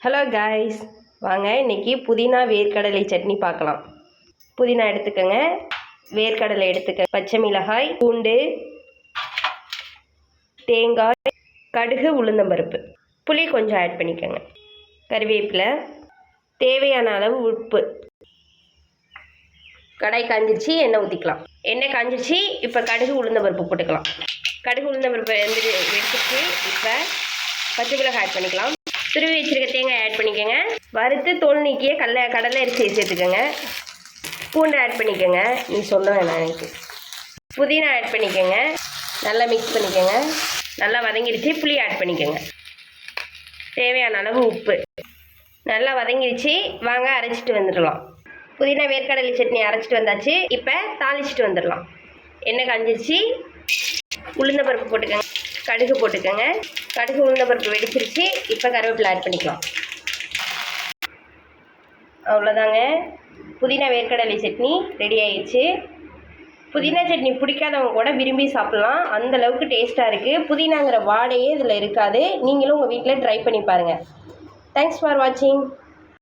Hello guys, வாங்க இன்றைக்கி புதினா வேர்க்கடலை சட்னி பார்க்கலாம். புதினா எடுத்துக்கோங்க, வேர்க்கடலை எடுத்துக்க, பச்சை மிளகாய், பூண்டு, தேங்காய், கடுகு, உளுந்தம்பருப்பு, புளி கொஞ்சம் ஆட் பண்ணிக்கோங்க, கறிவேப்பிலை, தேவையான அளவு உப்பு. கடாய் காஞ்சிருச்சு, எண்ணெய் ஊற்றிக்கலாம். எண்ணெய் காஞ்சிருச்சு, இப்போ கடுகு உளுந்தம்பருப்பு போட்டுக்கலாம். கடுகு உளுந்தம்பருப்பு வெடிச்சிருச்சு. இப்போ பச்சை மிளகாய் ஆட் பண்ணிக்கலாம். துருவி வச்சுருக்க தேங்காய் ஆட் பண்ணிக்கோங்க. வறுத்து தோல் நீக்கிய கடலை அரிசியை சேர்த்துக்கோங்க. பூண்டு ஆட் பண்ணிக்கோங்க. நீ சொல்ல வேணாம் எனக்கு. புதினா ஆட் பண்ணிக்கோங்க. நல்லா மிக்ஸ் பண்ணிக்கோங்க. நல்லா வதங்கிடுச்சு. புளி ஆட் பண்ணிக்கோங்க. தேவையான அளவு உப்பு. நல்லா வதங்கிடுச்சு. வாங்க அரைச்சிட்டு வந்துடலாம். புதினா வேர்க்கடலை சட்னி அரைச்சிட்டு வந்தாச்சு. இப்போ தாளிச்சிட்டு வந்துடலாம். எண்ணெய் காஞ்சிருச்சு. உளுந்தம்பருப்பு போட்டுக்கோங்க, கடுகு போட்டுக்கோங்க. கடுகு உளுந்தம்பருப்பு வெடிச்சிருச்சு. இப்போ கருவேப்பிலை ஆட் பண்ணிக்கலாம். அவ்வளோதாங்க, புதினா வேர்க்கடலை சட்னி ரெடி ஆயிடுச்சு. புதினா சட்னி பிடிக்காதவங்க கூட விரும்பி சாப்பிட்லாம், அந்தளவுக்கு டேஸ்ட்டாக இருக்குது. புதினாங்கிற வாடையே இதில் இருக்காது. நீங்களும் உங்கள் வீட்டில் ட்ரை பண்ணி பாருங்கள். தேங்க்ஸ் ஃபார் வாட்சிங்.